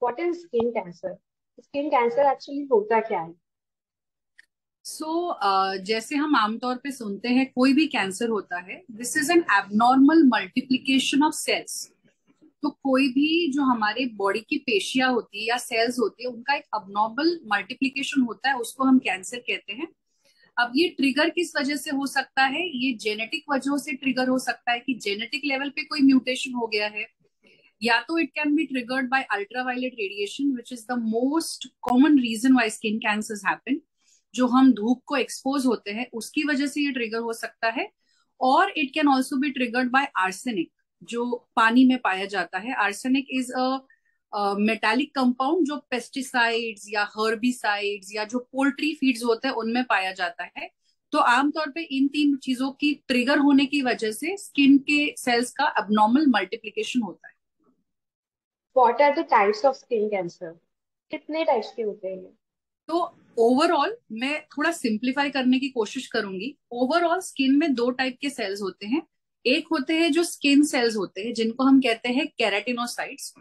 What is skin cancer? Skin cancer actually होता क्या है? जैसे हम आमतौर पे सुनते हैं कोई भी कैंसर होता है, this is an abnormal multiplication of cells. तो कोई भी जो हमारे बॉडी की पेशियां होती है या सेल्स होती है, उनका एक अबनॉर्मल मल्टीप्लिकेशन होता है, उसको हम कैंसर कहते हैं। अब ये ट्रिगर किस वजह से हो सकता है? ये जेनेटिक वजहों से ट्रिगर हो सकता है कि जेनेटिक लेवल पे कोई म्यूटेशन हो गया है, या तो it can be triggered by ultraviolet radiation which is the most common reason why skin cancers happen. जो हम धूप को एक्सपोज होते हैं उसकी वजह से ये ट्रिगर हो सकता है। और it can also be triggered bye arsenic, जो पानी में पाया जाता है। Arsenic is a metallic compound जो पेस्टिसाइड्स या हर्बिसाइड्स या जो पोल्ट्री फीड्स होते हैं उनमें पाया जाता है। तो आमतौर पे इन तीन चीजों की ट्रिगर होने की वजह से स्किन के सेल्स का अबनॉर्मल मल्टीप्लिकेशन होता है। What are the types of skin cancer? कितने टाइप्स के होते हैं ये? तो ओवरऑल मैं थोड़ा सिंप्लीफाई करने की कोशिश करूंगी। ओवरऑल स्किन में दो टाइप के सेल्स होते हैं। एक होते हैं जो स्किन सेल्स होते हैं, जिनको हम कहते हैं केराटिनोसाइट्स।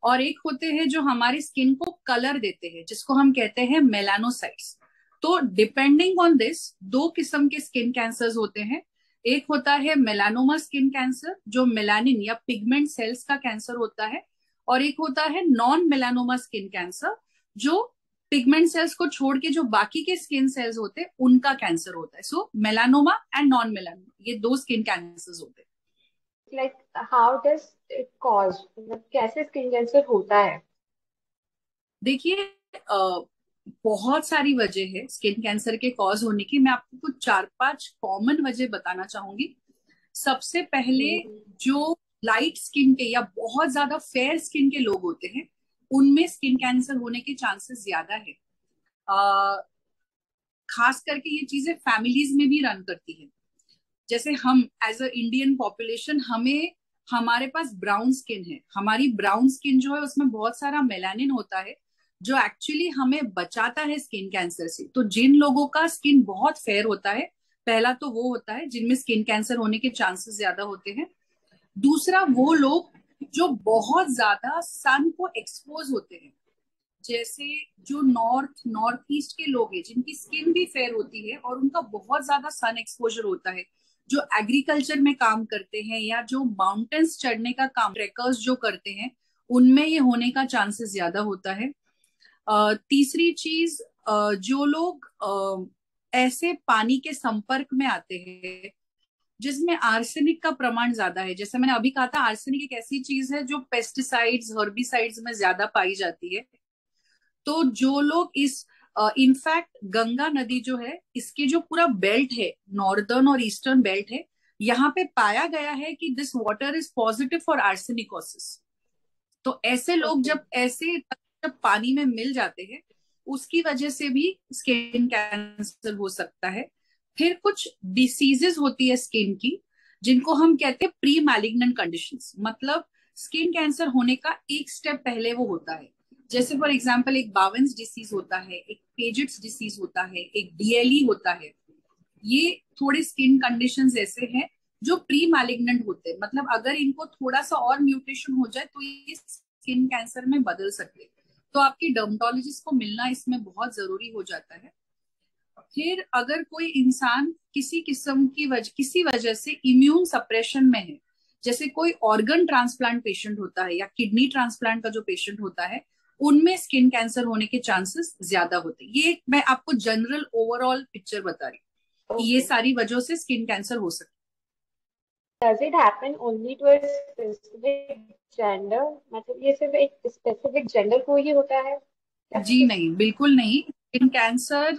और एक होते हैं जो हमारी स्किन को कलर देते हैं, जिसको हम कहते हैं मेलानोसाइट्स। तो डिपेंडिंग ऑन दिस, दो किस्म के स्किन कैंसर्स होते हैं। एक होता है मेलानोमा स्किन कैंसर, जो मेलानिन या पिगमेंट सेल्स का कैंसर होता है। और एक होता है नॉन मेलानोमा स्किन कैंसर, जो पिगमेंट सेल्स को छोड़ के जो बाकी के स्किन सेल्स होते हैं उनका कैंसर होता है। सो मेलानोमा एंड नॉन मेलानोमा, ये दो स्किन कैंसर्स होते हैं। Like how does it cause, मतलब कैसे स्किन कैंसर होता है? देखिए, बहुत सारी वजह है स्किन कैंसर के कॉज होने की। मैं आपको कुछ चार पांच कॉमन वजह बताना चाहूंगी। सबसे पहले, हम्म। जो लाइट स्किन के या बहुत ज्यादा फेयर स्किन के लोग होते हैं, उनमें स्किन कैंसर होने के चांसेस ज्यादा है। खास करके ये चीजें फैमिलीज में भी रन करती है। जैसे हम एज अ इंडियन पॉपुलेशन, हमें हमारे पास ब्राउन स्किन है। हमारी ब्राउन स्किन जो है उसमें बहुत सारा मेलानिन होता है, जो एक्चुअली हमें बचाता है स्किन कैंसर से। तो जिन लोगों का स्किन बहुत फेयर होता है, पहला तो वो होता है जिनमें स्किन कैंसर होने के चांसेस ज्यादा होते हैं। दूसरा, वो लोग जो बहुत ज्यादा सन को एक्सपोज होते हैं। जैसे जो नॉर्थ ईस्ट के लोग हैं, जिनकी स्किन भी फेयर होती है और उनका बहुत ज्यादा सन एक्सपोजर होता है, जो एग्रीकल्चर में काम करते हैं या जो माउंटेन्स चढ़ने का काम ट्रेकर्स जो करते हैं, उनमें ये होने का चांसेस ज्यादा होता है। तीसरी चीज, जो लोग ऐसे पानी के संपर्क में आते हैं जिसमें आर्सेनिक का प्रमाण ज्यादा है। जैसे मैंने अभी कहा था, आर्सेनिक एक ऐसी चीज है जो पेस्टिसाइड्स हर्बिसाइड्स में ज्यादा पाई जाती है। तो जो लोग इस इनफैक्ट गंगा नदी जो है, इसके जो पूरा बेल्ट है, नॉर्दर्न और ईस्टर्न बेल्ट है, यहाँ पे पाया गया है कि this water is positive for arsenicosis. तो ऐसे लोग ओके। जब पानी में मिल जाते हैं, उसकी वजह से भी स्किन कैंसर हो सकता है। फिर कुछ डिसीजेस होती है स्किन की, जिनको हम कहते हैं प्री मैलिग्नेंट कंडीशंस। मतलब स्किन कैंसर होने का एक स्टेप पहले वो होता है। जैसे फॉर एग्जांपल, एक बावेन्स डिसीज होता है, एक पेजिट्स डिसीज होता है, एक डीएलई होता है। ये थोड़े स्किन कंडीशंस ऐसे हैं जो प्री मैलिग्नेंट होते हैं। मतलब अगर इनको थोड़ा सा और म्यूटेशन हो जाए तो ये स्किन कैंसर में बदल सकते हैं। तो आपकी डर्मेटोलॉजिस्ट को मिलना इसमें बहुत जरूरी हो जाता है। फिर अगर कोई इंसान किसी किस्म की किसी वजह से इम्यून सप्रेशन में है, जैसे कोई ऑर्गन ट्रांसप्लांट पेशेंट होता है या किडनी ट्रांसप्लांट का जो पेशेंट होता है, उनमें स्किन कैंसर होने के चांसेस ज्यादा होते हैं। ये मैं आपको जनरल ओवरऑल पिक्चर बता रही हूँ कि ये ओके। सारी वजहों से स्किन कैंसर हो सकता does it happen only to a specific gender? मतलब ये सिर्फ एक स्पेसिफिक जेंडर को ही होता है या है। जी फिर? नहीं, बिल्कुल नहीं। स्किन कैंसर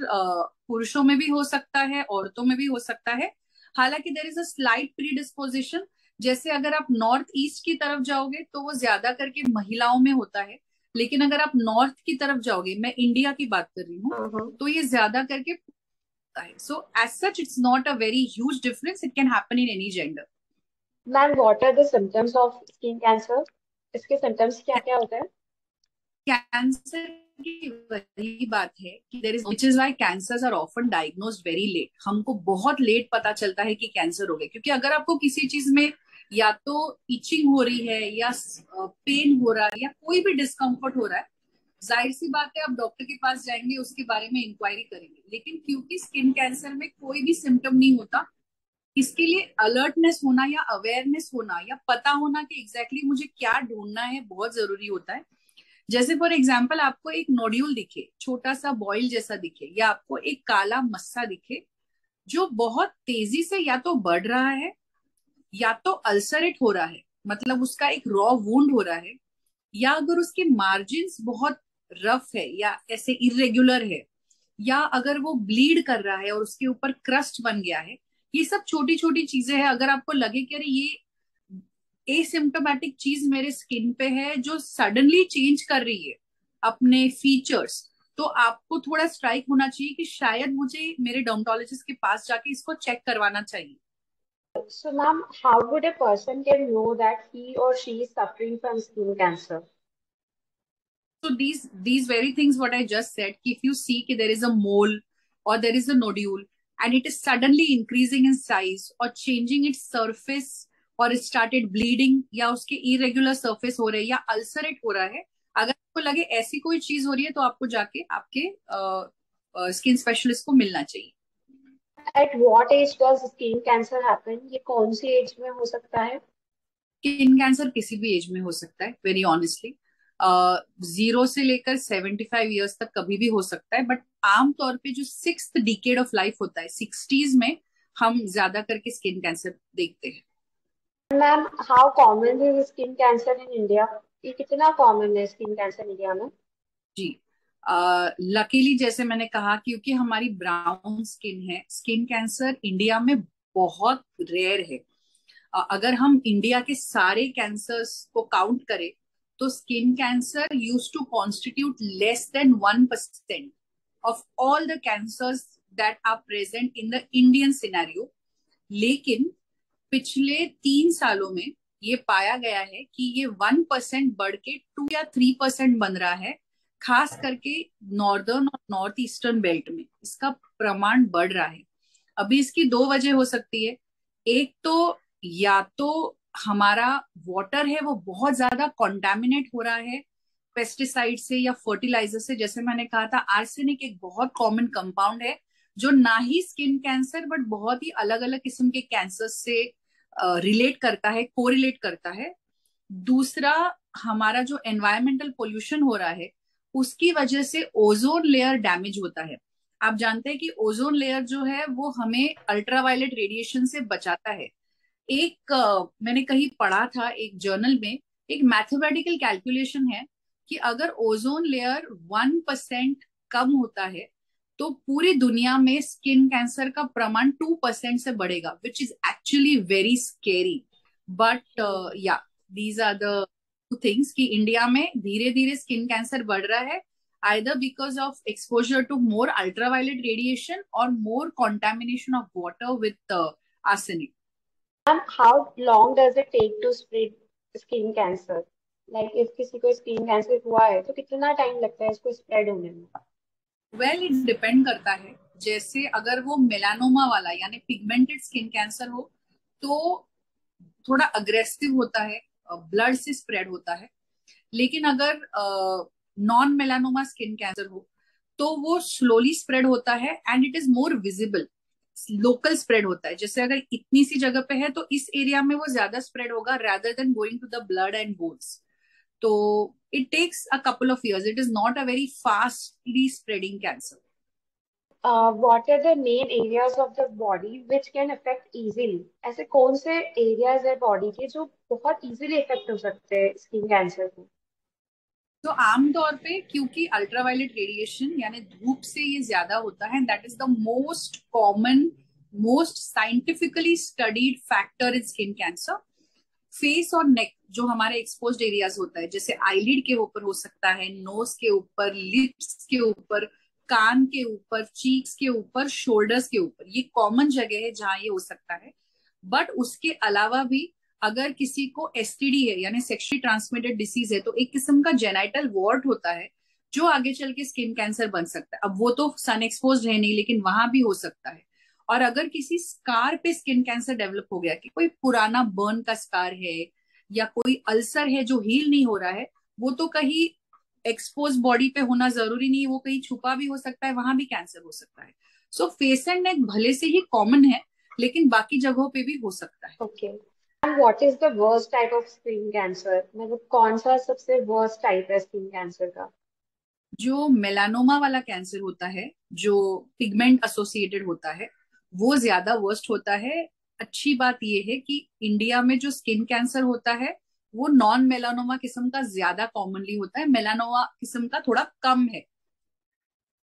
पुरुषों में भी हो सकता है, औरतों में भी हो सकता है। हालांकि there is a slight pre. जैसे अगर आप नॉर्थ ईस्ट की तरफ जाओगे तो वो ज्यादा करके महिलाओं में होता है। लेकिन अगर आप नॉर्थ की तरफ जाओगे, मैं इंडिया की बात कर रही हूँ, हाँ। तो ये ज्यादा करके होता है। So as such it's not a very huge difference, it can happen in any gender. Ma'am, what are the symptoms of skin cancer? इसके सिम्टम्स क्या क्या होते हैं? कैंसर की वही बात है कि there is which is why cancers are often diagnosed very late. हमको बहुत लेट पता चलता है कि कैंसर हो गया, क्योंकि अगर आपको किसी चीज में या तो इचिंग हो रही है या पेन हो रहा है या कोई भी डिस्कम्फर्ट हो रहा है, जाहिर सी बात है आप डॉक्टर के पास जाएंगे, उसके बारे में इंक्वायरी करेंगे। लेकिन क्योंकि स्किन कैंसर में कोई भी सिम्टम नहीं होता, इसके लिए अलर्टनेस होना या अवेयरनेस होना या पता होना कि एग्जैक्टली exactly मुझे क्या ढूंढना है बहुत जरूरी होता है। जैसे फॉर एग्जाम्पल आपको एक नोड्यूल दिखे, छोटा सा बॉयल जैसा दिखे, या आपको एक काला मस्सा दिखे जो बहुत तेजी से या तो बढ़ रहा है या तो अल्सरेट हो रहा है, मतलब उसका एक रॉ वुंड हो रहा है, या अगर उसके मार्जिन्स बहुत रफ है या ऐसे इरेगुलर है, या अगर वो ब्लीड कर रहा है और उसके ऊपर क्रस्ट बन गया है। ये सब छोटी छोटी चीजें हैं। अगर आपको लगे कि अरे ये एसिम्टोमेटिक चीज मेरे स्किन पे है जो सडनली चेंज कर रही है अपने फीचर्स, तो आपको थोड़ा स्ट्राइक होना चाहिए कि शायद मुझे मेरे डर्मेटोलॉजिस्ट के पास जाके इसको चेक करवाना चाहिए। So, ma'am, how would a person can know that he or she is suffering from skin cancer? So these very things what I just said, if you see कि there is a mole or there is a nodule and it is suddenly increasing in size or changing its surface or it started bleeding या उसके irregular surface हो रहे हैं या ulcerate हो रहा है, अगर आपको लगे ऐसी कोई चीज हो रही है तो आपको जाके आपके स्किन स्पेशलिस्ट को मिलना चाहिए। At what age does skin cancer happen? ये कौन सी एज में हो सकता है? स्किन कैंसर किसी भी एज में हो सकता है, वेरी ऑनेस्टली। 0 से लेकर 75 ईयर्स तक कभी भी हो सकता है, बट आमतौर पे जो 6th डिकेड ऑफ लाइफ होता है, 60s में हम ज्यादा करके स्किन कैंसर देखते हैं। Ma'am, how common is skin cancer in India? ये कितना कॉमन है स्किन कैंसर इंडिया में? जी, लकीली जैसे मैंने कहा, क्योंकि हमारी ब्राउन स्किन है, स्किन कैंसर इंडिया में बहुत रेयर है। अगर हम इंडिया के सारे कैंसर्स को काउंट करें तो skin cancer used to constitute less than 1% of all the cancers that are present in the Indian scenario. लेकिन पिछले 3 सालों में ये पाया गया है कि ये 1% बढ़ के 2 या 3% बन रहा है, खास करके नॉर्दर्न और नॉर्थ ईस्टर्न बेल्ट में इसका प्रमाण बढ़ रहा है। अभी इसकी दो वजह हो सकती है। एक तो या तो हमारा वाटर है वो बहुत ज्यादा कॉन्टेमिनेट हो रहा है पेस्टिसाइड से या फर्टिलाइजर से। जैसे मैंने कहा था, आर्सेनिक एक बहुत कॉमन कंपाउंड है जो ना ही स्किन कैंसर बट बहुत ही अलग अलग किस्म के कैंसर से रिलेट करता है, कोरिलेट करता है। दूसरा, हमारा जो एनवायरमेंटल पोल्यूशन हो रहा है उसकी वजह से ओजोन लेयर डैमेज होता है। आप जानते हैं कि ओजोन लेयर जो है वो हमें अल्ट्रावायलेट रेडिएशन से बचाता है। एक मैंने कहीं पढ़ा था एक जर्नल में, एक मैथमेटिकल कैलकुलेशन है कि अगर ओजोन लेयर 1% कम होता है तो पूरी दुनिया में स्किन कैंसर का प्रमाण 2% से बढ़ेगा, which is actually very scary. But yeah these are the two things कि इंडिया में धीरे धीरे स्किन कैंसर बढ़ रहा है, either because of exposure to more ultraviolet radiation or more contamination of water with arsenic. Ma'am, how long does it take to spread skin cancer? Like, if किसी को skin cancer हुआ है तो कितना time लगता है इसको स्प्रेड होने में? वेल, इट डिपेंड करता है। जैसे अगर वो मेलानोमा वाला यानी पिगमेंटेड स्किन कैंसर हो तो थोड़ा अग्रेसिव होता है, ब्लड से स्प्रेड होता है। लेकिन अगर नॉन मेलानोमा स्किन कैंसर हो तो वो स्लोली स्प्रेड होता है and it is more visible, local spread होता है। जैसे अगर इतनी सी जगह पे है तो इस एरिया में वो ज्यादा स्प्रेड होगा rather than going to the blood and bones. तो it takes a couple of years, it is not a very fastly spreading cancer. What are the main areas of the body which can affect easily? ऐसे कौन से areas है body के जो बहुत easily affect हो सकते हैं स्किन कैंसर को? तो आमतौर पे क्योंकि अल्ट्रावायलेट रेडिएशन यानी धूप से ये ज्यादा होता है, that is the most common, most scientifically studied factor in skin cancer. Face और नेक जो हमारे एक्सपोज्ड एरियाज होता है, जैसे आईलिड के ऊपर हो सकता है, नोज के ऊपर, लिप्स के ऊपर, कान के ऊपर, चीक्स के ऊपर, शोल्डर्स के ऊपर, ये कॉमन जगह है जहां ये हो सकता है। बट उसके अलावा भी अगर किसी को एसटीडी है यानी सेक्सुअली ट्रांसमिटेड डिसीज है तो एक किस्म का जेनाइटल वॉर्ट होता है जो आगे चल के स्किन कैंसर बन सकता है। अब वो तो सन एक्सपोज है नहीं, लेकिन वहां भी हो सकता है। और अगर किसी स्कार पे स्किन कैंसर डेवलप हो गया, कि कोई पुराना बर्न का स्कार है या कोई अल्सर है जो हील नहीं हो रहा है, वो तो कहीं एक्सपोज बॉडी पे होना जरूरी नहीं है, वो कहीं छुपा भी हो सकता है, वहां भी कैंसर हो सकता है। सो फेस एंड नेक भले से ही कॉमन है, लेकिन बाकी जगहों पे भी हो सकता है। Okay. And what is the worst type of skin cancer, मतलब कौन सा सबसे वर्स्ट टाइप है स्किन कैंसर का? जो मेलानोमा वाला कैंसर होता है, जो पिगमेंट एसोसिएटेड होता है, वो ज्यादा वर्स्ट होता है। अच्छी बात ये है कि इंडिया में जो स्किन कैंसर होता है वो नॉन मेलानोमा किस्म का ज्यादा कॉमनली होता है, मेलानोमा किस्म का थोड़ा कम है।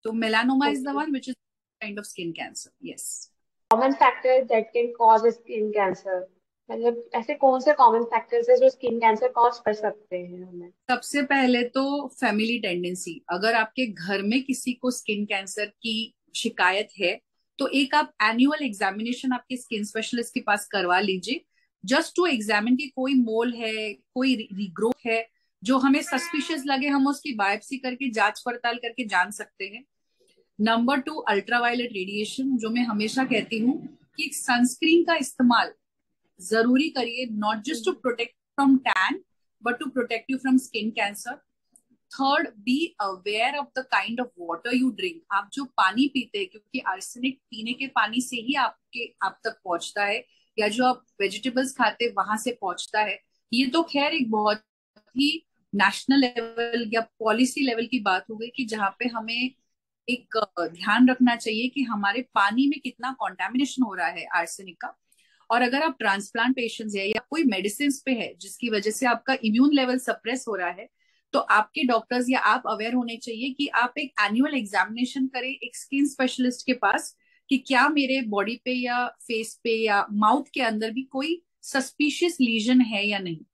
तो melanoma is the okay. One which is kind of skin cancer, yes. Common factor that can cause skin cancer, मतलब ऐसे कौन से कॉमन फैक्टर्स है जो स्किन कैंसर कॉज कर सकते हैं हमें? सबसे पहले तो फैमिली टेंडेंसी। अगर आपके घर में किसी को स्किन कैंसर की शिकायत है, तो एक आप एनुअल एग्जामिनेशन आपके स्किन स्पेशलिस्ट के पास करवा लीजिए, जस्ट टू एग्जामिन कि कोई मोल है, कोई रीग्रोथ है जो हमें सस्पिशियस लगे, हम उसकी बायोप्सी करके जांच पड़ताल करके जान सकते हैं। नंबर टू, अल्ट्रावायलेट रेडिएशन, जो मैं हमेशा कहती हूँ कि सनस्क्रीन का इस्तेमाल जरूरी करिए, not just to protect from tan but to protect you from skin cancer. Third, be aware of the kind of water you drink. आप जो पानी पीते हैं, क्योंकि आर्सेनिक पीने के पानी से ही आप तक पहुंचता है, या जो आप वेजिटेबल्स खाते हैं वहां से पहुंचता है। ये तो खैर एक बहुत ही नेशनल लेवल या पॉलिसी लेवल की बात हो गई, कि जहाँ पे हमें एक ध्यान रखना चाहिए कि हमारे पानी में कितना कॉन्टेमिनेशन हो रहा है आर्सेनिक का। और अगर आप ट्रांसप्लांट पेशेंट्स है या कोई मेडिसिन पे है जिसकी वजह से आपका इम्यून लेवल सप्रेस हो रहा है, तो आपके डॉक्टर्स या आप अवेयर होने चाहिए कि आप एक एनुअल एग्जामिनेशन करें एक स्किन स्पेशलिस्ट के पास, कि क्या मेरे बॉडी पे या फेस पे या माउथ के अंदर भी कोई सस्पिशियस लीजन है या नहीं।